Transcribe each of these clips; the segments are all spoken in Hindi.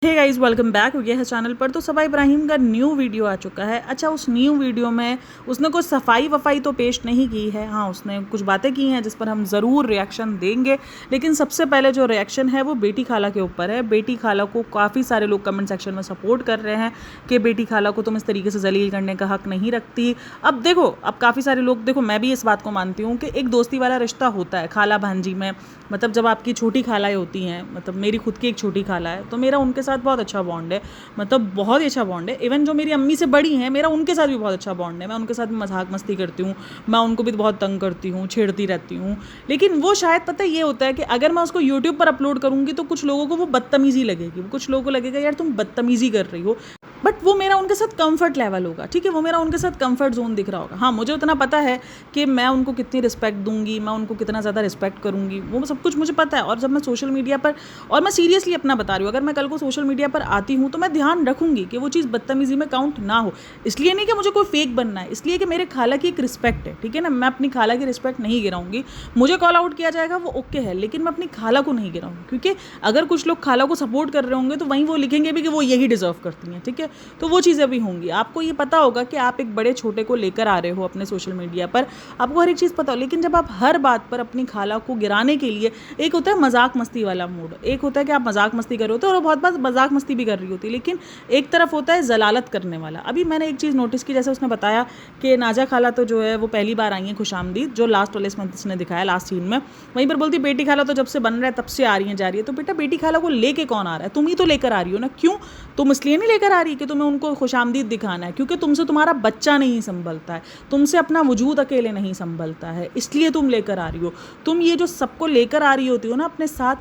हे गाइस वेलकम बैक हो गया है चैनल पर। तो सबा इब्राहिम का न्यू वीडियो आ चुका है। अच्छा, उस न्यू वीडियो में उसने कुछ सफाई वफाई तो पेश नहीं की है। हाँ, उसने कुछ बातें की हैं जिस पर हम ज़रूर रिएक्शन देंगे, लेकिन सबसे पहले जो रिएक्शन है वो बेटी खाला के ऊपर है। बेटी खाला को काफ़ी सारे लोग कमेंट सेक्शन में सपोर्ट कर रहे हैं कि बेटी खाला को तुम इस तरीके से जलील करने का हक नहीं रखती। अब देखो, अब काफ़ी सारे लोग, देखो मैं भी इस बात को मानती हूँ कि एक दोस्ती वाला रिश्ता होता है खाला भांजी में। मतलब जब आपकी छोटी खालाएँ होती हैं, मतलब मेरी खुद की एक छोटी खाला है, तो मेरा उनके साथ बहुत अच्छा बॉन्ड है। मतलब बहुत ही अच्छा बॉन्ड है। इवन जो मेरी अम्मी से बड़ी हैं, मेरा उनके साथ भी बहुत अच्छा बॉन्ड है। मैं उनके साथ भी मजाक मस्ती करती हूँ, मैं उनको भी बहुत तंग करती हूँ, छेड़ती रहती हूँ। लेकिन वो शायद पता ये होता है कि अगर मैं उसको यूट्यूब पर अपलोड करूँगी तो कुछ लोगों को वो बदतमीज़ी लगेगी, कुछ लोगों को लगेगा यार तुम बदतमीज़ी कर रही हो। बट वो मेरा उनके साथ कंफर्ट लेवल होगा, ठीक है, वो मेरा उनके साथ कंफर्ट जोन दिख रहा होगा। हाँ, मुझे उतना पता है कि मैं उनको कितनी रिस्पेक्ट दूंगी, मैं उनको कितना ज़्यादा रिस्पेक्ट करूंगी, वो सब कुछ मुझे पता है। और जब मैं सोशल मीडिया पर, और मैं सीरियसली अपना बता रही हूँ, अगर मैं कल को सोशल मीडिया पर आती हूँ तो मैं ध्यान रखूंगी कि वो चीज़ बदतमीज़ी में काउंट ना हो। इसलिए नहीं कि मुझे कोई फेक बनना है, इसलिए कि मेरे खाला की एक रिस्पेक्ट है, ठीक है ना। मैं अपनी खाला की रिस्पेक्ट नहीं गिराऊंगी। मुझे कॉल आउट किया जाएगा वो ओके है, लेकिन मैं अपनी खाला को नहीं गिराऊंगी, क्योंकि अगर कुछ लोग खाला को सपोर्ट कर रहे होंगे तो वहीं वो लिखेंगे भी कि वो यही डिजर्व करती हैं, ठीक है। तो वो चीज़ें भी होंगी। आपको ये पता होगा कि आप एक बड़े छोटे को लेकर आ रहे हो अपने सोशल मीडिया पर, आपको हर एक चीज़ पता हो, लेकिन जब आप हर बात पर अपनी खाला को गिराने के लिए, एक होता है मजाक मस्ती वाला मूड, एक होता है कि आप मजाक मस्ती कर रहे होते हो और बहुत बार मजाक मस्ती भी कर रही होती है, लेकिन एक तरफ होता है जलालत करने वाला। अभी मैंने एक चीज़ नोटिस की, जैसे उसने बताया कि नाजा खाला तो जो है वो पहली बार आई है खुशामदीद, जो लास्ट वाले इसमें उसने दिखाया लास्ट सीन में, वहीं पर बोलती बेटी खाला तो जब से बन रहा है तब से आ रही है जा रही है। तो बेटा, बेटी खाला को लेके कौन आ रहा है? तुम ही तो लेकर आ रही हो ना। क्यों? तुम इसलिए नहीं लेकर आ रही कि तुम्हें उनको खुशामदीद दिखाना है, क्योंकि तुमसे तुम्हारा बच्चा नहीं संभलता है, तुमसे अपना वजूद अकेले नहीं संभलता है, इसलिए तुम लेकर आ रही हो। तुम ये जो सबको लेकर आ रही होती हो ना अपने साथ,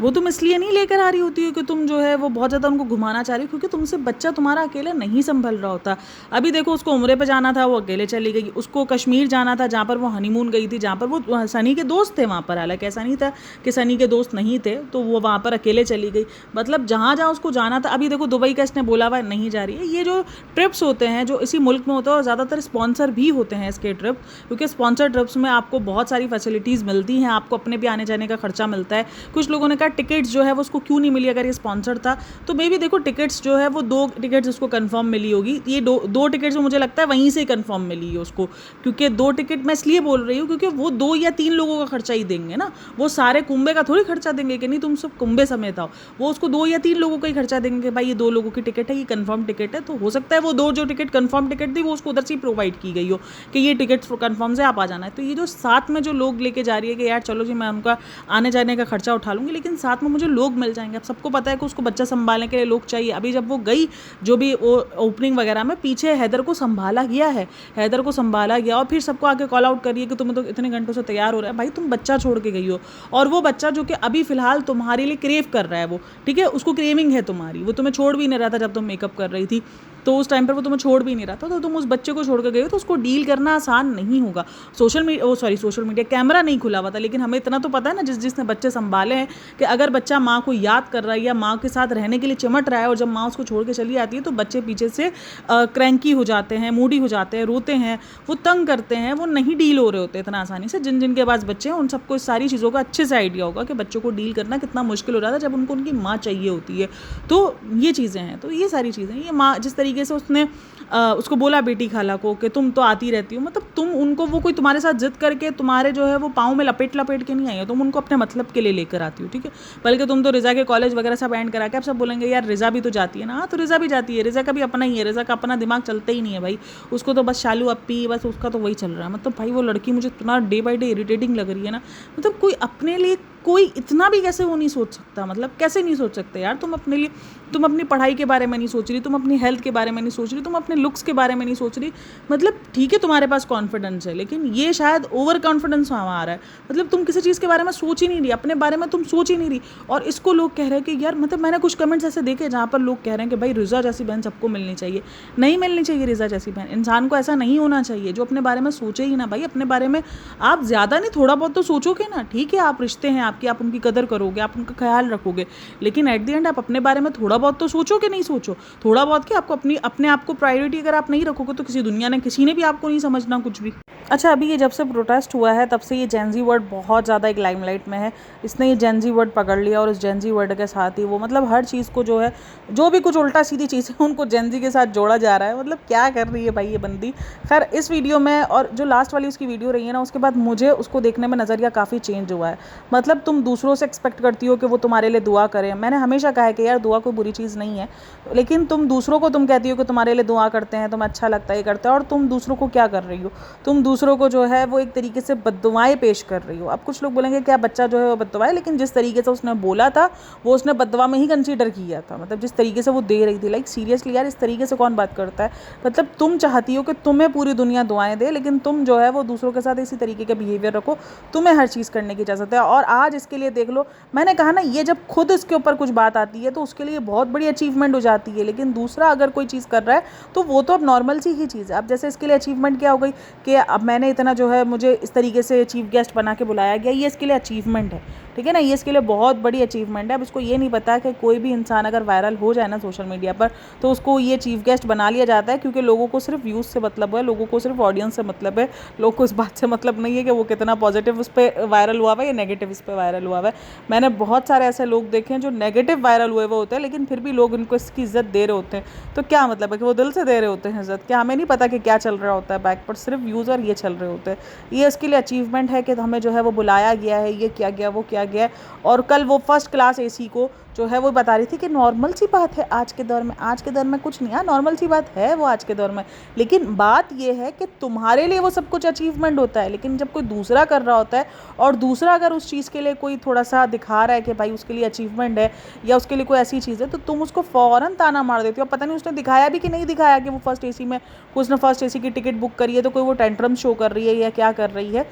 वो तुम इसलिए नहीं लेकर आ रही होती हो कि तुम जो है वो बहुत ज़्यादा उनको घुमाना चाह रही हो, क्योंकि तुमसे बच्चा तुम्हारा अकेले नहीं संभल रहा होता। अभी देखो, उसको उम्रे पे जाना था, वो अकेले चली गई। उसको कश्मीर जाना था, जहाँ पर वो हनीमून गई थी, जहाँ पर वो सनी के दोस्त थे वहाँ पर, हालांकि ऐसा नहीं था कि सनी के दोस्त नहीं थे, तो वो वहाँ पर अकेले चली गई। मतलब जहाँ जहाँ उसको जाना था। अभी देखो, दुबई का इसने बोला हुआ नहीं जा रही है। ये जो ट्रिप्स होते हैं जो इसी मुल्क में होते हैं, और ज़्यादातर स्पॉन्सर भी होते हैं इसके ट्रिप, क्योंकि स्पॉन्सर ट्रिप्स में आपको बहुत सारी फैसिलिटीज़ मिलती हैं, आपको अपने भी आने जाने का खर्चा मिलता है। कुछ लोगों ने कहा टिकट्स जो है वो उसको क्यों नहीं मिली अगर ये स्पॉन्सर था, तो मे भी देखो टिकट्स जो है वो 2 टिकट्स उसको कंफर्म मिली होगी। ये दो टिकट्स में मुझे लगता है वहीं से ही कंफर्म मिली है उसको, क्योंकि 2 टिकट मैं इसलिए बोल रही हूँ क्योंकि वो 2 या 3 लोगों का खर्चा ही देंगे ना, वो सारे कुंबे का थोड़ी खर्चा देंगे कि नहीं तुम सब कुंबे समेत आओ। वो उसको 2 या 3 लोगों का ही खर्चा देंगे कि भाई ये 2 लोगों की टिकट है, ये कंफर्म टिकट है। तो हो सकता है वो 2 जो टिकट कंफर्म टिकट थी वो उसको उधर से ही प्रोवाइड की गई हो कि ये टिकट कंफर्म से आप आ जाना है। तो ये जो साथ में जो लोग लेके जा रही है कि यार चलो जी मैं उनका आने जाने का खर्चा उठा लूँगी, लेकिन साथ में मुझे लोग मिल जाएंगे। अब सबको पता है कि उसको बच्चा संभालने के लिए लोग चाहिए। अभी जब वो गई, जो भी वो ओपनिंग वगैरह में, पीछे हैदर को संभाला गया है, हैदर को संभाला गया, और फिर सबको आके कॉल आउट करिए कि तुम्हें तो इतने घंटों से तैयार हो रहा है। भाई तुम बच्चा छोड़ के गई हो, और वो बच्चा जो कि अभी फिलहाल तुम्हारे लिए क्रेव कर रहा है, वो ठीक है, उसको क्रेविंग है तुम्हारी, वो तुम्हें छोड़ भी नहीं रहा था जब तुम मेकअप कर रही थी, तो उस टाइम पर वो तुम्हें छोड़ भी नहीं रहा था। तो तुम उस बच्चे को छोड़ कर गए हो, तो उसको डील करना आसान नहीं होगा। सोशल मीडिया कैमरा नहीं खुला हुआ था, लेकिन हमें इतना तो पता है ना, जिसने बच्चे संभाले हैं, कि अगर बच्चा माँ को याद कर रहा है या माँ के साथ रहने के लिए चिमट रहा है, और जब माँ उसको छोड़ के चली आती है तो बच्चे पीछे से क्रैंकी हो जाते हैं, मूडी हो जाते हैं, रोते हैं, वो तंग करते हैं, वो नहीं डील हो रहे होते इतना आसानी से। जिन जिनके पास बच्चे हैं उन सबको इस सारी चीज़ों का अच्छे से आइडिया होगा कि बच्चों को डील करना कितना मुश्किल हो रहा था जब उनको उनकी माँ चाहिए होती है। तो ये चीज़ें हैं, तो ये सारी चीज़ें, ये माँ जिस तरीके से उसने उसको बोला बेटी खाला को कि तुम तो आती रहती हो, मतलब तुम उनको, वो कोई तुम्हारे साथ जिद करके तुम्हारे जो है वो पाँव में लपेट लपेट के नहीं आई हो, तुम उनको अपने मतलब के लिए लेकर आती हो, ठीक है। बल्कि तुम तो रिजा के कॉलेज वगैरह सब एंड करा के आप सब बोलेंगे यार रिजा भी तो जाती है ना। हाँ, तो रिजा भी जाती है, रिजा का भी अपना ही है, रिजा का अपना दिमाग चलता ही नहीं है भाई, उसको तो बस शालू अप्पी, बस उसका तो वही चल रहा है। मतलब भाई वो लड़की मुझे इतना डे बाई डे इरिटेटिंग लग रही है ना। मतलब कोई अपने लिए कोई इतना भी कैसे वो नहीं सोच सकता, मतलब कैसे नहीं सोच सकते यार। तुम अपने लिए, तुम अपनी पढ़ाई के बारे में नहीं सोच रही, तुम अपनी हेल्थ के बारे में नहीं सोच रही, तुम अपने लुक्स के बारे में नहीं सोच रही। मतलब ठीक है तुम्हारे पास कॉन्फिडेंस है, लेकिन ये शायद ओवर कॉन्फिडेंस आ रहा है। मतलब तुम किसी चीज़ के बारे में सोच ही नहीं रही, अपने बारे में तुम सोच ही नहीं रही, और इसको लोग कह रहे हैं कि यार, मतलब मैंने कुछ कमेंट्स ऐसे देखे जहाँ पर लोग कह रहे हैं कि भाई रिजा जैसी बहन सबको मिलनी चाहिए। नहीं मिलनी चाहिए रिजा जैसी बहन, इंसान को ऐसा नहीं होना चाहिए जो अपने बारे में सोचे ही ना। भाई अपने बारे में आप ज़्यादा नहीं, थोड़ा बहुत तो सोचोगे ना, ठीक है, आप रिश्ते हैं आपकी, आप उनकी कदर करोगे, आप उनका ख्याल रखोगे, लेकिन एट द एंड आप अपने बारे में थोड़ा बहुत तो सोचो कि नहीं सोचो। थोड़ा बहुत कि आपको अपने आप को प्रायोरिटी अगर आप नहीं रखोगे तो किसी दुनिया ने, किसी ने भी आपको नहीं समझना कुछ भी। अच्छा, अभी ये जब से प्रोटेस्ट हुआ है तब से ये जेन-ज़ी वर्ड बहुत ज़्यादा एक लाइमलाइट में है। इसने ये जेन-ज़ी वर्ड पकड़ लिया और इस जेन-ज़ी वर्ड के साथ ही वो मतलब हर चीज़ को जो है, जो भी कुछ उल्टा-सीधी चीज़ें उनको जेन-ज़ी के साथ जोड़ा जा रहा है। मतलब क्या कर रही है भाई ये बंदी। ख़ैर इस वीडियो में और जो लास्ट वाली उसकी वीडियो रही है ना, उसके बाद मुझे उसको देखने में नज़रिया काफ़ी चेंज हुआ है। मतलब तुम दूसरों से एक्सपेक्ट करती हो कि वो तुम्हारे लिए दुआ करें। मैंने हमेशा कहा है कि यार दुआ कोई बुरी चीज़ नहीं है, लेकिन तुम दूसरों को तुम कहती हो कि तुम्हारे लिए दुआ करते हैं, तुम्हें अच्छा लगता है, ये करते हैं, और तुम दूसरों को क्या कर रही हो? तुम दूसरों को जो है वो एक तरीके से बद्दुआएँ पेश कर रही हो। अब कुछ लोग बोलेंगे क्या बच्चा जो है वो बद्दुआ है, लेकिन जिस तरीके से उसने बोला था वो उसने बद्दुआ में ही कंसीडर किया था। मतलब जिस तरीके से वो दे रही थी, लाइक सीरियसली यार इस तरीके से कौन बात करता है? मतलब तुम चाहती हो कि तुम्हें पूरी दुनिया दुआएँ दे, लेकिन तुम जो है वो दूसरों के साथ इसी तरीके का बिहेवियर रखो, तुम्हें हर चीज़ करने की इजाज़त है। और आज इसके लिए देख लो, मैंने कहा ना, ये जब खुद इसके ऊपर कुछ बात आती है तो उसके लिए बहुत बड़ी अचीवमेंट हो जाती है, लेकिन दूसरा अगर कोई चीज़ कर रहा है तो वो तो अब नॉर्मल सी ही चीज़ है। अब जैसे इसके लिए अचीवमेंट क्या हो गई कि अब मैंने इतना जो है, मुझे इस तरीके से चीफ गेस्ट बना के बुलाया गया, ये इसके लिए अचीवमेंट है, ठीक है ना, ये इसके लिए बहुत बड़ी अचीवमेंट है। अब इसको ये नहीं पता कि कोई भी इंसान अगर वायरल हो जाए ना सोशल मीडिया पर, तो उसको ये चीफ गेस्ट बना लिया जाता है, क्योंकि लोगों को सिर्फ व्यूज़ से मतलब है, लोगों को सिर्फ ऑडियंस से मतलब है, लोगों को इस बात से मतलब नहीं है कि वो कितना पॉजिटिव उस पर वायरल हुआ है या नेगेटिव इस पर वायरल हुआ है। मैंने बहुत सारे ऐसे लोग देखे हैं जो नेगेटिव वायरल हुए हुए होते हैं, लेकिन फिर भी लोग उनको इसकी इज्जत दे रहे होते हैं। तो क्या मतलब है कि वो दिल से दे रहे होते हैं इज्जत? क्या हमें नहीं पता कि क्या चल रहा होता है बैक पर? सिर्फ व्यूज़ और ये चल रहे होते हैं। ये इसके लिए अचीवमेंट है कि हमें जो है वो बुलाया गया है, ये किया गया, वो किया गया। और कल वो फर्स्ट क्लास एसी को जो है वो बता रही थी कि नॉर्मल सी बात है आज के दौर में, आज के दौर में कुछ नहीं है, नॉर्मल सी बात है वो आज के दौर में। लेकिन बात ये है कि तुम्हारे लिए वो सब कुछ अचीवमेंट होता है, लेकिन जब कोई दूसरा कर रहा होता है और दूसरा अगर उस चीज़ के लिए कोई थोड़ा सा दिखा रहा है कि भाई उसके लिए अचीवमेंट है या उसके लिए कोई ऐसी चीज़ है, तो तुम उसको फ़ौरन ताना मार देती हो। पता नहीं उसने दिखाया भी कि नहीं दिखाया कि वो फर्स्ट एसी में, उसने फर्स्ट एसी की टिकट बुक करी है तो कोई वो टेंट्रम शो कर रही है या क्या कर रही है,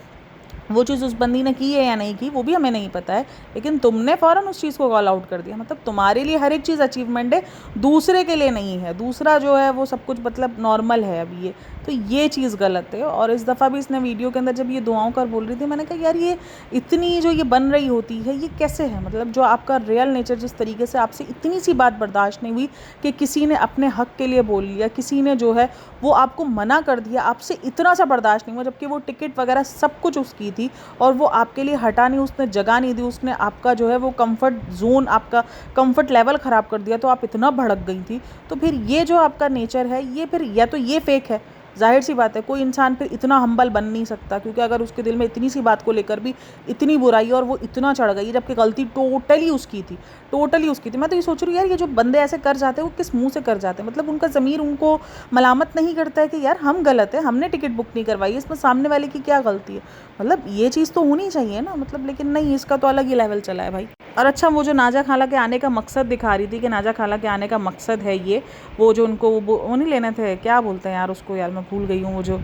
वो चीज़ उस बंदी ने की है या नहीं की वो भी हमें नहीं पता है, लेकिन तुमने फ़ौरन उस चीज़ को कॉल आउट कर दिया। मतलब तुम्हारे लिए हर एक चीज़ अचीवमेंट है, दूसरे के लिए नहीं है। दूसरा जो है वो सब कुछ मतलब नॉर्मल है अभी ये, तो ये चीज़ गलत है। और इस दफ़ा भी इसने वीडियो के अंदर जब ये दुआओं कर बोल रही थी, मैंने कहा यार ये इतनी जो ये बन रही होती है ये कैसे है? मतलब जो आपका रियल नेचर जिस तरीके से आपसे इतनी सी बात बर्दाश्त नहीं हुई कि किसी ने अपने हक़ के लिए बोल लिया, किसी ने जो है वो आपको मना कर दिया, आपसे इतना सा बर्दाश्त नहीं हुआ, जबकि वो टिकट वगैरह सब कुछ उसकी थी और वो आपके लिए हटा नहीं, उसने जगह नहीं दी, उसने आपका जो है वो कंफर्ट जोन, आपका कंफर्ट लेवल ख़राब कर दिया, तो आप इतना भड़क गई थी। तो फिर ये जो आपका नेचर है ये फिर या तो ये फेक है, ज़ाहिर सी बात है कोई इंसान फिर इतना हम्बल बन नहीं सकता, क्योंकि अगर उसके दिल में इतनी सी बात को लेकर भी इतनी बुराई और वो इतना चढ़ गई, जबकि गलती टोटली उसकी थी, टोटली उसकी थी। मैं तो ये सोच रही हूँ यार ये जो बंदे ऐसे कर जाते हैं वो किस मुंह से कर जाते हैं? मतलब उनका ज़मीर उनको मलामत नहीं करता है कि यार हम गलत है, हमने टिकट बुक नहीं करवाई, इसमें सामने वाले की क्या गलती है? मतलब ये चीज़ तो होनी चाहिए ना, मतलब लेकिन नहीं, इसका तो अलग ही लेवल चला है भाई। और अच्छा, वो जो नाजा खाला के आने का मकसद दिखा रही थी कि नाजा खाला के आने का मकसद है ये, वो जो उनको वो नहीं लेने थे, क्या बोलते हैं यार उसको, यार मैं भूल गई हूँ, वो जो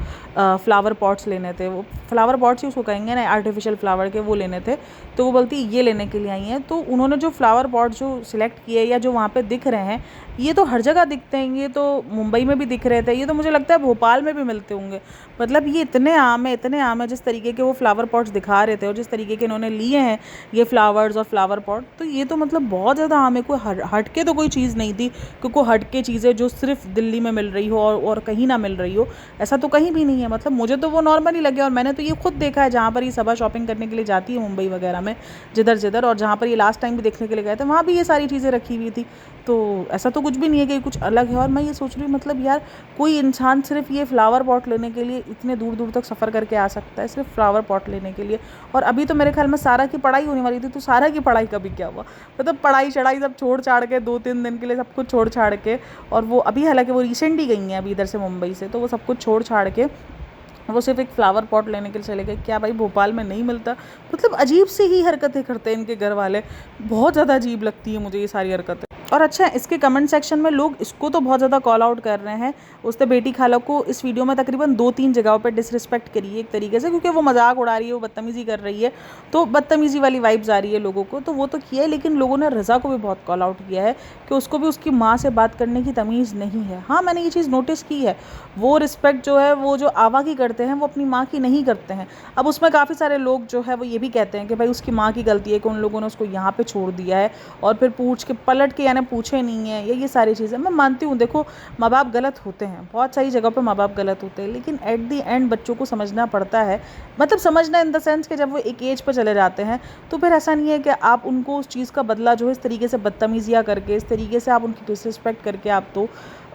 फ्लावर पॉट्स लेने थे, वो फ्लावर पॉट्स ही उसको कहेंगे ना, आर्टिफिशियल फ्लावर के, वो लेने थे। तो वो बोलती ये लेने के लिए आई हैं। तो उन्होंने जो फ्लावर पॉट जो सिलेक्ट किए या जो वहाँ पे दिख रहे हैं, ये तो हर जगह दिखते हैं, ये तो मुंबई में भी दिख रहे थे, ये तो मुझे लगता है भोपाल में भी मिलते होंगे। मतलब ये इतने आम है, इतने आम है, जिस तरीके के वो फ्लावर पॉट्स दिखा रहे थे और जिस तरीके के इन्होंने लिए हैं ये फ्लावर्स और फ्लावर पॉट, तो ये तो मतलब बहुत ज़्यादा आम है। कोई हटके तो कोई चीज़ नहीं थी कि कोई हटके चीज़ें जो सिर्फ दिल्ली में मिल रही हो और कहीं ना मिल रही हो, ऐसा तो कहीं भी नहीं है। मतलब मुझे तो वो नॉर्मल ही लगे, और मैंने तो ये खुद देखा है जहाँ पर ये सबा शॉपिंग करने के लिए जाती है मुंबई वगैरह में, जिधर जिधर, और जहाँ पर ये लास्ट टाइम भी देखने के लिए गए थे वहाँ भी ये सारी चीज़ें रखी हुई थी। तो ऐसा तो कुछ भी नहीं है कि कुछ अलग है। और मैं ये सोच रही हूँ मतलब यार कोई इंसान सिर्फ ये फ्लावर पॉट लेने के लिए इतने दूर दूर तक सफ़र करके आ सकता है, सिर्फ फ्लावर पॉट लेने के लिए। और अभी तो मेरे ख्याल में सारा की पढ़ाई होने वाली थी, तो सारा की पढ़ाई का भी क्या हुआ? मतलब पढ़ाई चढ़ाई सब छोड़ छाड़ के 2-3 दिन के लिए सब कुछ छोड़ छाड़ के, और वो अभी हालांकि वो रिसेंट ही गई हैं अभी इधर से मुंबई से, तो वो सब कुछ छोड़ छाड़ के वो सिर्फ एक फ्लावर पॉट लेने के लिए चले गए। क्या भाई भोपाल में नहीं मिलता? मतलब अजीब सी ही हरकतें करते हैं इनके घर वाले, बहुत ज़्यादा अजीब लगती है मुझे ये सारी हरकतें। और अच्छा, इसके कमेंट सेक्शन में लोग इसको तो बहुत ज़्यादा कॉल आउट कर रहे हैं। उसने बेटी खाला को इस वीडियो में तकरीबन 2-3 जगहों पे डिसरिस्पेक्ट करी है एक तरीके से, क्योंकि वो मजाक उड़ा रही है, वो बदतमीज़ी कर रही है, तो बदतमीज़ी वाली वाइब्स आ रही है लोगों को, तो वो तो किया है। लेकिन लोगों ने रज़ा को भी बहुत कॉल आउट किया है कि उसको भी उसकी माँ से बात करने की तमीज़ नहीं है। हाँ, मैंने ये चीज़ नोटिस की है, वो रिस्पेक्ट जो है वो जो आवा की करते हैं वो अपनी माँ की नहीं करते हैं। अब उसमें काफ़ी सारे लोग जो है वो ये भी कहते हैं कि भाई उसकी माँ की गलती है कि उन लोगों ने उसको यहाँ पे छोड़ दिया है, और फिर पूछ के पलट के, यानी मैंने पूछे नहीं है, ये सारी चीज़ें मैं मानती हूँ। देखो, माँ बाप गलत होते हैं, बहुत सारी जगह पे माँ बाप गलत होते हैं, लेकिन एट द एंड बच्चों को समझना पड़ता है। मतलब समझना इन द सेंस कि जब वो एक एज पर चले जाते हैं तो फिर ऐसा नहीं है कि आप उनको उस चीज़ का बदला जो है इस तरीके से बदतमीजियाँ करके, इस तरीके से आप उनकी डिसरिस्पेक्ट करके आप, तो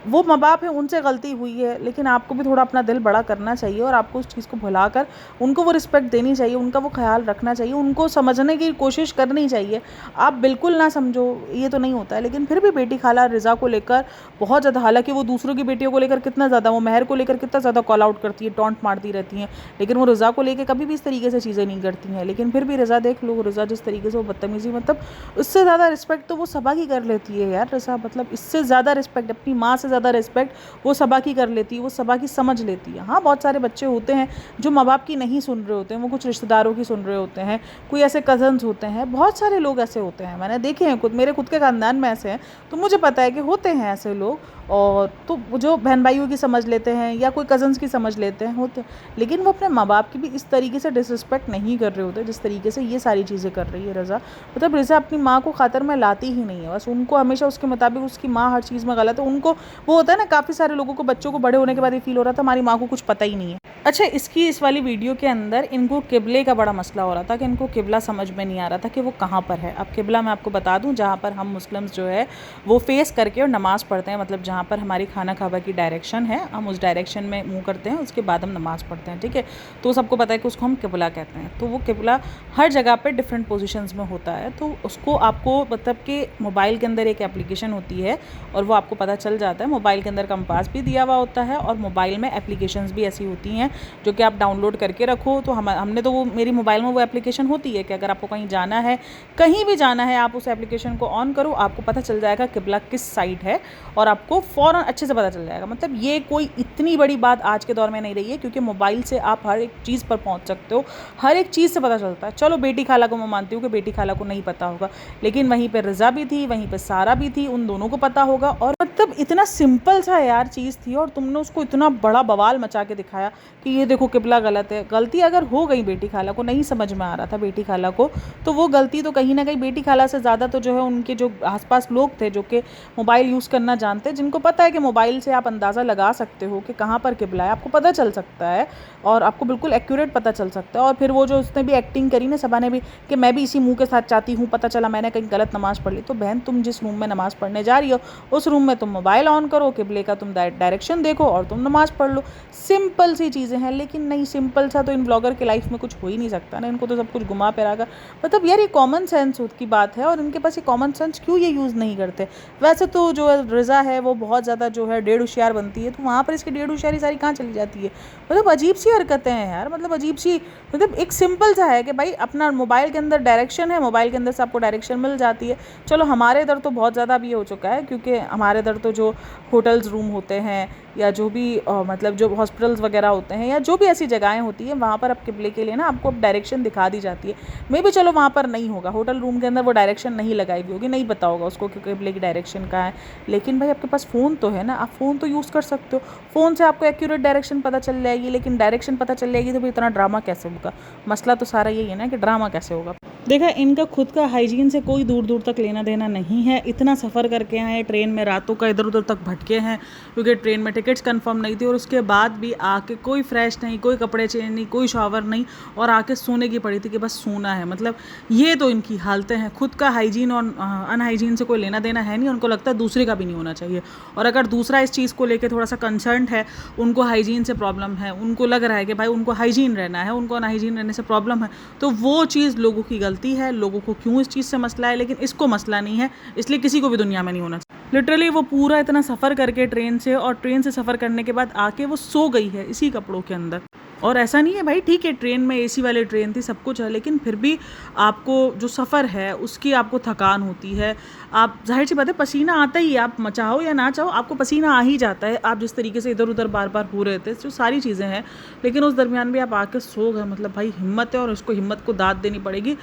वो माँ बाप है, उनसे गलती हुई है, लेकिन आपको भी थोड़ा अपना दिल बड़ा करना चाहिए और आपको उस चीज़ को भुलाकर उनको वो रिस्पेक्ट देनी चाहिए, उनका वो ख्याल रखना चाहिए, उनको समझने की कोशिश करनी चाहिए। आप बिल्कुल ना समझो, ये तो नहीं होता है, लेकिन फिर भी बेटी खाला रिज़ा को लेकर बहुत ज़्यादा, हालांकि वो दूसरों की बेटियों को लेकर कितना ज़्यादा, वो महर को लेकर कितना ज़्यादा कॉल आउट करती है, टॉन्ट मारती रहती हैं, लेकिन वो रिज़ा को लेकर कभी भी इस तरीके से चीज़ें नहीं करती हैं। लेकिन फिर भी रिज़ा देख लो, रिज़ा जिस तरीके से वो बदतमीज़ी, मतलब उससे ज़्यादा रिस्पेक्ट तो वो सबा की कर लेती है यार रिज़ा, मतलब इससे ज़्यादा रिस्पेक्ट, अपनी माँ से ज़्यादा रिस्पेक्ट वो सबा की कर लेती है, वो सबा की समझ लेती है। हाँ, बहुत सारे बच्चे होते हैं जो माँ बाप की नहीं सुन रहे होते हैं, वो कुछ रिश्तेदारों की सुन रहे होते हैं, कोई ऐसे कज़न्स होते हैं, बहुत सारे लोग ऐसे होते हैं, मैंने देखे हैं, खुद मेरे खुद के ख़ानदान में ऐसे हैं, तो मुझे पता है कि होते हैं ऐसे लोग। और तो जो बहन भाइयों की समझ लेते हैं या कोई कज़न्स की समझ लेते हैं, होते हैं, लेकिन वो अपने माँ बाप की भी इस तरीके से डिसरिस्पेक्ट नहीं कर रहे होते जिस तरीके से ये सारी चीज़ें कर रही है रिज़ा। मतलब रिज़ा अपनी माँ को खातर में लाती ही नहीं है, बस उनको हमेशा उसके मुताबिक उसकी माँ हर चीज़ में गलत है। उनको वो होता है ना, काफ़ी सारे लोगों को, बच्चों को बड़े होने के बाद ये फील हो रहा था हमारी माँ को कुछ पता ही नहीं है। अच्छा, इस वाली वीडियो के अंदर इनको किबले का बड़ा मसला हो रहा था कि इनको किबला समझ में नहीं आ रहा था कि वो कहाँ पर है। अब किबला मैं आपको बता दूं, जहाँ पर हम मुस्लिम्स जो है वो फेस करके और नमाज़ पढ़ते हैं, मतलब जहाँ पर हमारी खाना काबा की डायरेक्शन है, हम उस डायरेक्शन में मुँह करते हैं, उसके बाद हम नमाज़ पढ़ते हैं, ठीक है। तो सबको पता है कि उसको हम किबला कहते हैं। तो वो किबला हर जगह पर डिफरेंट पोजिशंस में होता है, तो उसको आपको मतलब कि मोबाइल के अंदर एक एप्लीकेशन होती है और वो आपको पता चल जाता है। मोबाइल के अंदर कंपास भी दिया हुआ होता है और मोबाइल में एप्लीकेशंस भी ऐसी होती हैं जो कि आप डाउनलोड करके रखो। तो हमने तो वो, मेरी मोबाइल में वो एप्लीकेशन होती है कि अगर आपको कहीं जाना है, कहीं भी जाना है, आप उस एप्लीकेशन को ऑन करो, आपको पता चल जाएगा किबला किस साइड है और आपको फ़ौरन अच्छे से पता चल जाएगा। मतलब ये कोई इतनी बड़ी बात आज के दौर में नहीं रही है, क्योंकि मोबाइल से आप हर एक चीज़ पर पहुँच सकते हो, हर एक चीज़ से पता चलता है। चलो बेटी खाला को मैं मानती हूँ कि बेटी खाला को नहीं पता होगा, लेकिन वहीं पर रिज़ा भी थी, वहीं पर सारा भी थी, उन दोनों को पता होगा। और मतलब इतना सिंपल सा यार चीज़ थी और तुमने उसको इतना बड़ा बवाल मचा के दिखाया कि ये देखो किबला गलत है। गलती अगर हो गई बेटी खाला को, नहीं समझ में आ रहा था बेटी खाला को, तो वो गलती तो कहीं ना कहीं बेटी खाला से ज़्यादा तो जो है उनके जो आसपास लोग थे जो कि मोबाइल यूज़ करना जानते हैं, जिनको पता है कि मोबाइल से आप अंदाज़ा लगा सकते हो कि कहाँ पर किबला है, आपको पता चल सकता है और आपको बिल्कुल एक्यूरेट पता चल सकता है। और फिर वो जो उसने भी एक्टिंग करी ना, सबा ने भी, कि मैं भी इसी मुँह के साथ चाहती हूँ, पता चला मैंने कहीं गलत नमाज़ पढ़ ली। तो बहन, तुम जिस रूम में नमाज़ पढ़ने जा रही हो उस रूम में तुम मोबाइल ऑन करो, किबले का तुम डायरेक्शन देखो और तुम नमाज़ पढ़ लो। सिंपल सी चीज़ें हैं, लेकिन नहीं, सिंपल सा तो इन ब्लॉगर की लाइफ में कुछ हो ही नहीं सकता ना, इनको तो सब कुछ घुमा फिरा कर, मतलब यार ये कॉमन सेंस की बात है और इनके पास ये कॉमन सेंस क्यों ये यूज़ नहीं करते। वैसे तो जो रिज़ा है वो बहुत ज़्यादा जो है डेढ़ होशियार बनती है, तो वहाँ पर इसकी डेढ़ होशियारी सारी कहाँ चली जाती है। मतलब अजीब सी हरकतें हैं यार, मतलब अजीब सी, मतलब एक सिंपल सा है कि भाई अपना मोबाइल के अंदर डायरेक्शन है, मोबाइल के अंदर से आपको डायरेक्शन मिल जाती है। चलो हमारे इधर तो बहुत ज़्यादा भी हो चुका है, क्योंकि हमारे इधर तो जो होटल्स रूम होते हैं या जो भी मतलब जो हॉस्पिटल्स वगैरह होते हैं या जो भी ऐसी जगहें होती हैं, वहाँ पर अब किबले के लिए ना आपको डायरेक्शन दिखा दी जाती है। मे भी चलो वहाँ पर नहीं होगा, होटल रूम के अंदर वो डायरेक्शन नहीं लगाई हुई होगी, नहीं पता होगा उसको कि किबले की डायरेक्शन कहाँ है, लेकिन भाई आपके पास फ़ोन तो है ना, आप फ़ोन तो यूज़ कर सकते हो, फ़ोन से आपको एक्यूरेट डायरेक्शन पता चल जाएगी। लेकिन डायरेक्शन पता चल जाएगी तो भाई इतना ड्रामा कैसे होगा। मसला तो सारा यही है ना कि ड्रामा कैसे होगा। देखा, इनका खुद का हाइजीन से कोई दूर दूर तक लेना देना नहीं है। इतना सफ़र करके आए ट्रेन में, रातों का इधर उधर तक भटके हैं क्योंकि ट्रेन में टिकट्स कंफर्म नहीं थी, और उसके बाद भी आके कोई फ्रेश नहीं, कोई कपड़े चेंज नहीं, कोई शॉवर नहीं, और आके सोने की पड़ी थी कि बस सोना है। मतलब ये तो इनकी हालतें हैं। खुद का हाइजीन और अनहाइजीन से कोई लेना देना है नहीं, उनको लगता है दूसरे का भी नहीं होना चाहिए। और अगर दूसरा इस चीज़ को लेकर थोड़ा सा कंसर्न है, उनको हाइजीन से प्रॉब्लम है, उनको लग रहा है कि भाई उनको हाइजीन रहना है, उनको अनहाइजीन रहने से प्रॉब्लम है, तो वो चीज़ लोगों की गलती है। लोगों को क्यों इस चीज़ से मसला है, लेकिन इसको मसला नहीं है, इसलिए किसी को भी दुनिया में नहीं होना चाहिए। लिटरली वो पूरा इतना सफ़र करके ट्रेन से, और ट्रेन से सफ़र करने के बाद आके वो सो गई है इसी कपड़ों के अंदर। और ऐसा नहीं है भाई, ठीक है ट्रेन में एसी वाली ट्रेन थी, सब कुछ है, लेकिन फिर भी आपको जो सफ़र है उसकी आपको थकान होती है। आप जाहिर सी बात है पसीना आता ही है, आप चाहो या ना चाहो आपको पसीना आ ही जाता है। आप जिस तरीके से इधर उधर बार बार हो रहे थे, जो सारी चीज़ें हैं, लेकिन उस दरमियान भी आप आके सो गए। मतलब भाई हिम्मत है, और उसको हिम्मत को दाद देनी पड़ेगी।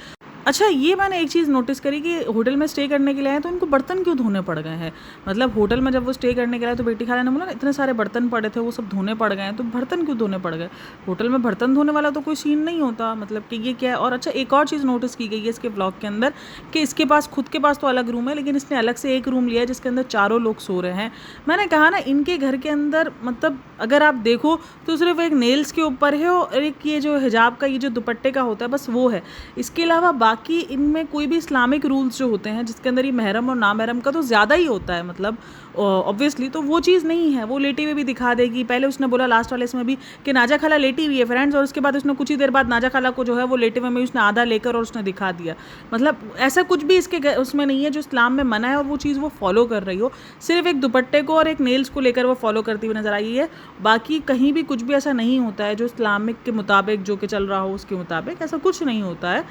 अच्छा, ये मैंने एक चीज़ नोटिस करी कि होटल में स्टे करने के लिए आए तो इनको बर्तन क्यों धोने पड़ गए हैं। मतलब होटल में जब वो स्टे करने के लिए आए तो बेटी खाला ने बोला ना इतने सारे बर्तन पड़े थे वो सब धोने पड़ गए हैं, तो बर्तन क्यों धोने पड़ गए। होटल में बर्तन धोने वाला तो कोई सीन नहीं होता, मतलब कि ये क्या है। और अच्छा, एक और चीज़ नोटिस की गई है इसके ब्लॉग के अंदर कि इसके पास खुद के पास तो अलग रूम है, लेकिन इसने अलग से एक रूम लिया है जिसके अंदर चारों लोग सो रहे हैं। मैंने कहा ना इनके घर के अंदर मतलब अगर आप देखो तो सिर्फ एक नेल्स के ऊपर है और एक ये जो हिजाब का ये जो दुपट्टे का होता है बस वो है। इसके अलावा बाकी इनमें कोई भी इस्लामिक रूल्स जो होते हैं जिसके अंदर ये महरम और नामहरम का तो ज़्यादा ही होता है, मतलब ऑब्वियसली तो वो चीज़ नहीं है। वो लेटे हुए भी दिखा देगी। पहले उसने बोला लास्ट वाले इसमें भी कि नाजा खाला लेटी हुई है फ्रेंड्स, और उसके बाद उसने कुछ ही देर बाद नाजा खाला को जो है वो लेटे हुए में उसने आधा लेकर और उसने दिखा दिया। मतलब ऐसा कुछ भी इसके उसमें नहीं है जो इस्लाम में मना है और वो चीज़ वो फॉलो कर रही हो। सिर्फ एक दुपट्टे को और एक नेल्स को लेकर वो फॉलो करती हुई नजर आई है। बाकी कहीं भी कुछ भी ऐसा नहीं होता है जो इस्लामिक के मुताबिक जो कि चल रहा हो उसके मुताबिक, ऐसा कुछ नहीं होता है।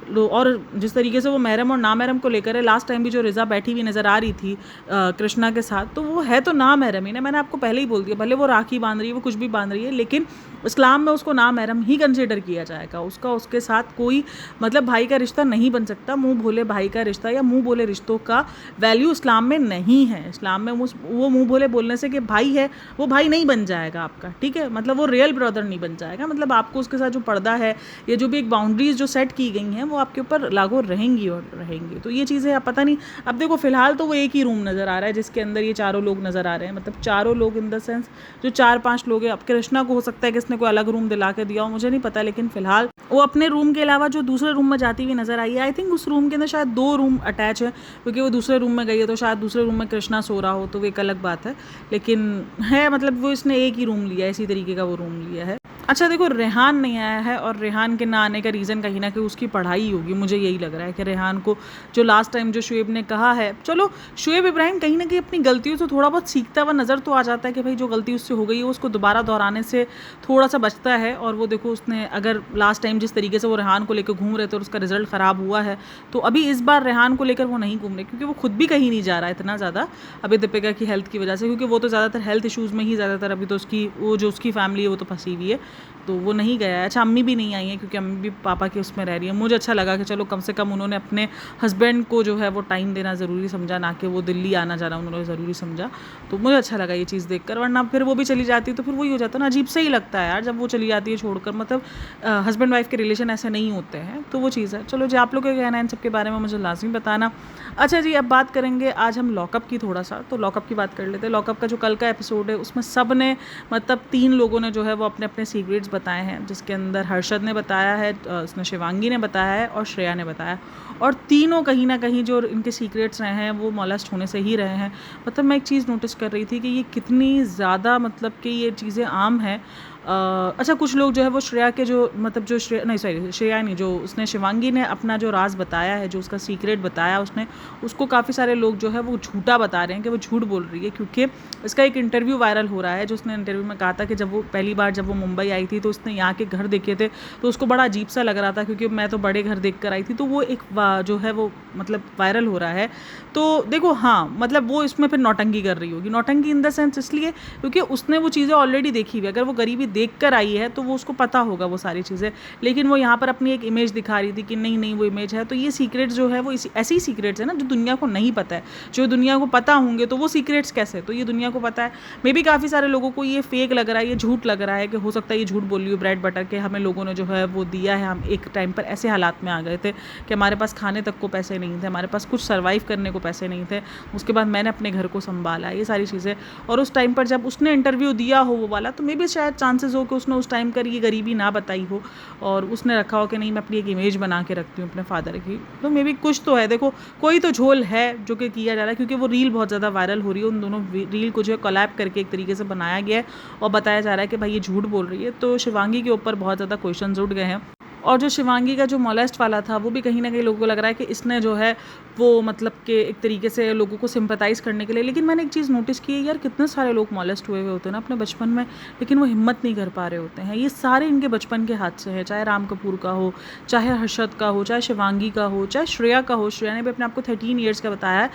और जिस तरीके से वो महरम और नामहरम को लेकर है, लास्ट टाइम भी जो रिज़ा बैठी हुई नज़र आ रही थी कृष्णा के साथ, तो वो है तो नामहरम ही ना। मैंने आपको पहले ही बोल दिया, भले वो राखी बांध रही है वो कुछ भी बांध रही है, लेकिन इस्लाम में उसको नामहरम ही कंसिडर किया जाएगा। उसका उसके साथ कोई मतलब भाई का रिश्ता नहीं बन सकता। मुंह भोले भाई का रिश्ता या मुंह भोले रिश्तों का वैल्यू इस्लाम में नहीं है। इस्लाम में वो मुंह भोले बोलने से कि भाई है वो भाई नहीं बन जाएगा आपका, ठीक है। मतलब वो रियल ब्रदर नहीं बन जाएगा। मतलब आपको उसके साथ जो पर्दा है या जो भी एक बाउंड्रीज जो सेट की गई हैं वो आपके ऊपर लागू रहेंगी और रहेंगी। तो ये चीज़ें आप पता नहीं। अब देखो फिलहाल तो वो एक ही रूम नज़र आ रहा है जिसके अंदर ये चारों लोग नज़र आ रहे हैं। मतलब चारों लोग इन द सेंस जो 4-5 लोग हैं। अब कृष्णा को हो सकता है कि इसने कोई अलग रूम दिला के दिया हो, मुझे नहीं पता, लेकिन फिलहाल वो अपने रूम के अलावा जो दूसरे रूम में जाती हुई नजर आई है। आई थिंक उस रूम के अंदर शायद 2 रूम अटैच है, क्योंकि वो दूसरे रूम में गई है तो शायद दूसरे रूम में कृष्णा सो रहा हो, तो वो एक अलग बात है। लेकिन है मतलब वो इसने एक ही रूम लिया है, इसी तरीके का वो रूम लिया है। अच्छा देखो, रेहान नहीं आया है और रेहान के ना आने का रीज़न कहीं ना कहीं उसकी पढ़ाई होगी। मुझे यही लग रहा है कि रेहान को जो लास्ट टाइम जो शुएब ने कहा है, चलो शुएब इब्राहिम कहीं ना कहीं अपनी गलतियों से थोड़ा बहुत सीखता हुआ नज़र तो आ जाता है कि भाई जो गलती उससे हो गई है उसको दोबारा दोहराने से थोड़ा सा बचता है। और वो देखो उसने अगर लास्ट टाइम जिस तरीके से वो रेहान को लेकर घूम रहे थे और उसका रिजल्ट ख़राब हुआ है, तो अभी इस बार रेहान को लेकर वो नहीं घूम रहे, क्योंकि वो खुद भी कहीं नहीं जा रहा है इतना ज़्यादा अभी दीपिका की हेल्थ की वजह से, क्योंकि वो तो ज़्यादातर हेल्थ इशूज़ में ही ज़्यादातर अभी तो उसकी वो जो उसकी फैमिली है वो तो फंसी हुई है, तो वो नहीं गया है। अच्छा, अम्मी भी नहीं आई हैं क्योंकि अम्मी भी पापा के उसमें रह रही है। मुझे अच्छा लगा कि चलो कम से कम उन्होंने अपने हस्बैंड को जो है वो टाइम देना ज़रूरी समझा, ना कि वो दिल्ली आना जाना उन्होंने ज़रूरी समझा। तो मुझे अच्छा लगा ये चीज़ देखकर, वरना फिर वो भी चली जाती तो फिर वही हो जाता ना, अजीब से ही लगता है यार जब वो चली जाती है छोड़कर। मतलब हस्बैंड वाइफ के रिलेशन ऐसे नहीं होते हैं, तो वो चीज़ है। चलो जी, आप लोग क्या कहना है इन सब के बारे में मुझे लाजमी बताना। अच्छा जी, अब बात करेंगे आज हम लॉकअप की थोड़ा सा, तो लॉकअप की बात कर लेते हैं। लॉकअप का जो कल का एपिसोड है उसमें सब ने मतलब 3 लोगों ने जो है वो अपने अपने सीक्रेट्स बताए हैं, जिसके अंदर हर्षद ने बताया है, उसने शिवांगी ने बताया है और श्रेया ने बताया, और तीनों कहीं ना कहीं जो इनके सीक्रेट्स रहे हैं वो मोलेस्ट होने से ही रहे हैं। मतलब मैं एक चीज़ नोटिस कर रही थी कि ये कितनी ज़्यादा मतलब कि ये चीज़ें आम हैं। अच्छा, कुछ लोग जो है वो श्रेया के जो मतलब जो श्रेया नहीं, जो उसने शिवांगी ने अपना जो राज बताया है, जो उसका सीक्रेट बताया उसने, उसको काफ़ी सारे लोग जो है वो झूठा बता रहे हैं कि वो झूठ बोल रही है। क्योंकि इसका एक इंटरव्यू वायरल हो रहा है जो उसने इंटरव्यू में कहा था कि जब वो पहली बार जब वो मुंबई आई थी तो उसने यहाँ के घर देखे थे तो उसको बड़ा अजीब सा लग रहा था, क्योंकि मैं तो बड़े घर देख कर आई थी। तो वो एक जो है वो मतलब वायरल हो रहा है। तो देखो, हाँ मतलब वो इसमें फिर नौटंकी कर रही होगी। नौटंकी इन द सेंस इसलिए क्योंकि उसने वो चीज़ें ऑलरेडी देखी हुई। अगर वो गरीबी देख कर आई है तो वो उसको पता होगा वो सारी चीज़ें, लेकिन वो यहाँ पर अपनी एक इमेज दिखा रही थी कि नहीं नहीं वो इमेज है। तो ये सीक्रेट जो है वो ऐसे ही सीक्रेट्स है ना जो दुनिया को नहीं पता है। जो दुनिया को पता होंगे तो वो सीक्रेट्स कैसे, तो ये दुनिया को पता है। मे बी काफ़ी सारे लोगों को ये फेक लग रहा है, ये झूठ लग रहा है कि हो सकता है ये झूठ बोल रही हो ब्रेड बटर के हमें लोगों ने जो है वो दिया है। हम एक टाइम पर ऐसे हालात में आ गए थे कि हमारे पास खाने तक को पैसे नहीं थे, हमारे पास कुछ सर्वाइव करने को पैसे नहीं थे। उसके बाद मैंने अपने घर को संभाला, ये सारी चीज़ें। और उस टाइम पर जब उसने इंटरव्यू दिया हो वो वाला, तो मे बी शायद चांसेस हो कि उसने उस टाइम पर ये गरीबी ना बताई हो और उसने रखा हो कि नहीं मैं अपनी एक इमेज बना के रखती हूँ अपने फादर की। तो मे बी कुछ तो है। देखो, कोई तो झोल है जो कि किया जा रहा है, क्योंकि वो रील बहुत ज़्यादा वायरल हो रही है। उन दोनों रील को जो है कोलैब करके एक तरीके से बनाया गया है और बताया जा रहा है कि भाई ये झूठ बोल रही है। तो शिवांगी के ऊपर बहुत ज़्यादा क्वेश्चंस उठ गए हैं। और जो शिवांगी का जो मोलेस्ट वाला था वो भी कहीं ना कहीं लोगों को लग रहा है कि इसने जो है वो मतलब कि एक तरीके से लोगों को सिंपैथाइज़ करने के लिए। लेकिन मैंने एक चीज़ नोटिस की है यार, कितने सारे लोग मोलेस्ट हुए हुए होते हैं ना अपने बचपन में, लेकिन वो हिम्मत नहीं कर पा रहे होते हैं। ये सारे इनके बचपन के हादसे हैं, चाहे राम कपूर का हो, चाहे हर्षद का हो, चाहे शिवांगी का हो, चाहे श्रेया का हो। श्रेया ने भी अपने आपको 13 ईयर्स का बताया है,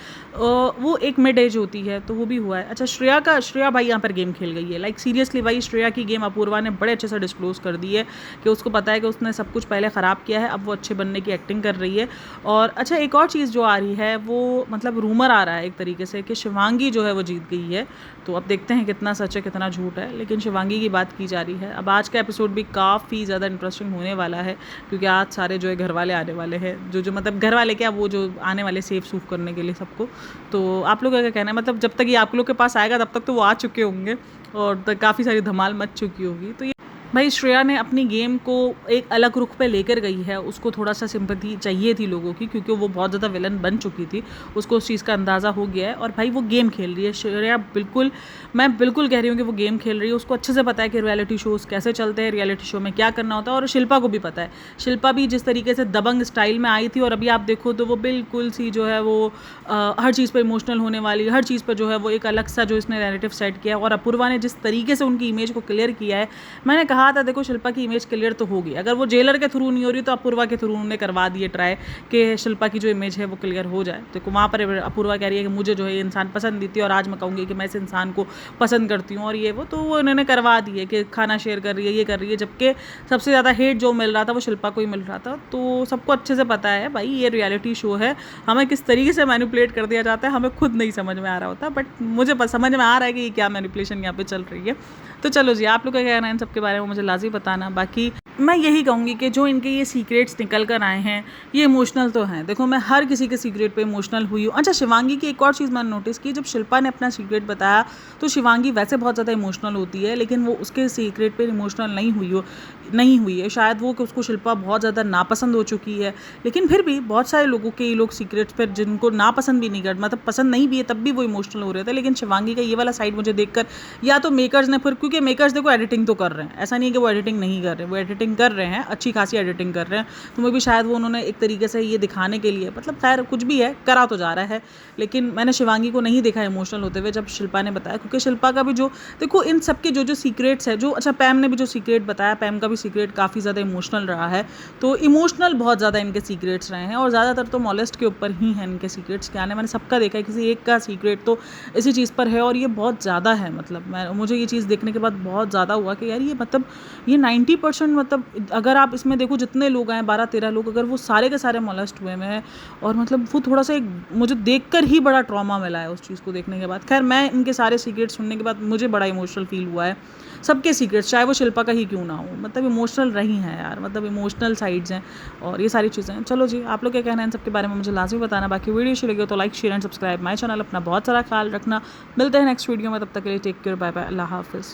वो एक मिड एज होती है तो वो भी हुआ है। अच्छा, श्रेया भाई यहाँ पर गेम खेल गई है, लाइक सीरियसली भाई। श्रेया की गेम अपूर्वा ने बड़े अच्छे से डिस्क्लोज कर दी है कि उसको पता है कि उसने सब कुछ पहले ख़राब किया है, अब वो अच्छे बनने की एक्टिंग कर रही है। और अच्छा एक और चीज़ जो आ रही है वो मतलब रूमर आ रहा है एक तरीके से कि शिवांगी जो है वो जीत गई है। तो अब देखते हैं कितना सच है कितना झूठ है, लेकिन शिवांगी की बात की जा रही है। अब आज का एपिसोड भी काफ़ी ज़्यादा इंटरेस्टिंग होने वाला है, क्योंकि आज सारे जो है घर वाले आने वाले हैं, जो मतलब घर वाले क्या, वो जो आने वाले सेफ सूफ करने के लिए सबको। तो आप लोग का क्या कहना है, मतलब जब तक ये आप लोग के पास आएगा तब तक तो वो आ चुके होंगे और काफ़ी सारी धमाल मच चुकी होगी। तो भाई श्रेया ने अपनी गेम को एक अलग रुख पे लेकर गई है, उसको थोड़ा सा सिंपैथी चाहिए थी लोगों की, क्योंकि वो बहुत ज़्यादा विलन बन चुकी थी, उसको उस चीज़ का अंदाज़ा हो गया है। और भाई वो गेम खेल रही है श्रेया, बिल्कुल मैं बिल्कुल कह रही हूँ कि वो गेम खेल रही है। उसको अच्छे से पता है कि रियलिटी शोज़ कैसे चलते हैं, रियलिटी शो में क्या करना होता है, और शिल्पा को भी पता है। शिल्पा भी जिस तरीके से दबंग स्टाइल में आई थी, और अभी आप देखो तो वो बिल्कुल सी जो है वो हर चीज़ पर इमोशनल होने वाली, हर चीज़ पर जो है वो एक अलग सा जो इसने नैरेटिव सेट किया। और अपूर्वा ने जिस तरीके से उनकी इमेज को क्लियर किया है, मैंने कहा था देखो शिल्पा की इमेज क्लियर तो होगी, अगर वो जेलर के थ्रू नहीं हो रही तो अपूर्वा के थ्रू उन्होंने करवा दिए ट्राई कि शिल्पा की जो इमेज है वो क्लियर हो जाए। तो वहाँ पर अपूर्वा कह रही है कि मुझे जो है ये इंसान पसंद नहीं थी, और आज मैं कहूँगी कि मैं इस इंसान को पसंद करती हूँ, और ये वो तो वो उन्होंने करवा दिए कि खाना शेयर कर रही है, ये कर रही है, जबकि सबसे ज़्यादा हेट जो मिल रहा था वो शिल्पा को ही मिल रहा था। तो सबको अच्छे से पता है भाई ये रियलिटी शो है, हमें किस तरीके से मैनिपुलेट कर दिया जाता है हमें खुद नहीं समझ में आ रहा होता, बट मुझे समझ में आ रहा है कि ये क्या मैनिपुलेशन यहाँ पे चल रही है। तो चलो जी, आप लोग क्या कहना है इन सब के बारे में मुझे लाज़मी बताना। बाकी मैं यही कहूँगी कि जो इनके ये सीक्रेट्स निकल कर आए हैं ये इमोशनल तो हैं। देखो मैं हर किसी के सीक्रेट पे इमोशनल हुई हूँ। अच्छा शिवांगी की एक और चीज़ मैंने नोटिस की, जब शिल्पा ने अपना सीक्रेट बताया तो शिवांगी वैसे बहुत ज़्यादा इमोशनल होती है, लेकिन वो उसके सीक्रेट पे इमोशनल नहीं हुई है। शायद वो कि उसको शिल्पा बहुत ज़्यादा नापसंद हो चुकी है, लेकिन फिर भी बहुत सारे लोगों के ये लोग सीक्रेट्स पर जिनको नापसंद भी नहीं कर, मतलब पसंद नहीं भी है, तब भी वो इमोशनल हो रहे थे। लेकिन शिवांगी का ये वाला साइड मुझे देखकर, या तो मेकर्स ने फिर, क्योंकि मेकर्स देखो एडिटिंग तो कर रहे हैं, ऐसा नहीं है कि वो एडिटिंग नहीं कर रहे, वो एडिटिंग कर रहे हैं, अच्छी खासी एडिटिंग कर रहे हैं, तो मे भी शायद वो उन्होंने एक तरीके से ये दिखाने के लिए, मतलब खैर कुछ भी है करा तो जा रहा है। लेकिन मैंने शिवांगी को नहीं देखा इमोशनल होते हुए जब शिल्पा ने बताया, क्योंकि शिल्पा का भी जो देखो इन सबके जो सीक्रेट्स है, जो अच्छा पैम ने भी जो सीक्रेट बताया, पैम का भी सीक्रेट काफ़ी ज़्यादा इमोशनल रहा है। तो इमोशनल बहुत ज़्यादा इनके सीक्रेट्स रहे हैं, और ज़्यादातर तो मॉलेस्ट के ऊपर ही हैं इनके सीक्रेट्स के आने। मैंने सबका देखा है, किसी एक का सीक्रेट तो इसी चीज़ पर है, और ये बहुत ज़्यादा है। मतलब मुझे ये चीज़ देखने के बाद बहुत ज़्यादा हुआ कि यार ये मतलब ये 90% मतलब अगर आप इसमें देखो जितने लोग आए 12-13 लोग, अगर वो सारे के सारे मॉलेस्ट हुए हैं, और मतलब वो थोड़ा सा एक मुझे देखकर ही बड़ा ट्रॉमा मिला है उस चीज़ को देखने के बाद। खैर मैं इनके सारे सीक्रेट सुनने के बाद मुझे बड़ा इमोशनल फील हुआ है। सबके सीक्रेट्स चाहे वो शिल्पा का ही क्यों ना हो, मतलब इमोशनल रही हैं यार, मतलब इमोशनल साइड्स हैं और ये सारी चीज़ें हैं। चलो जी, आप लोग क्या कहना है इन सब के बारे में मुझे लाजमी बताना। बाकी वीडियो अच्छी लगी तो like share and subscribe my channel. अपना बहुत सारा ख्याल रखना, मिलते हैं नेक्स्ट वीडियो में, तब तक के लिए टेक केयर, बाय बाय, अल्लाह हाफिज़।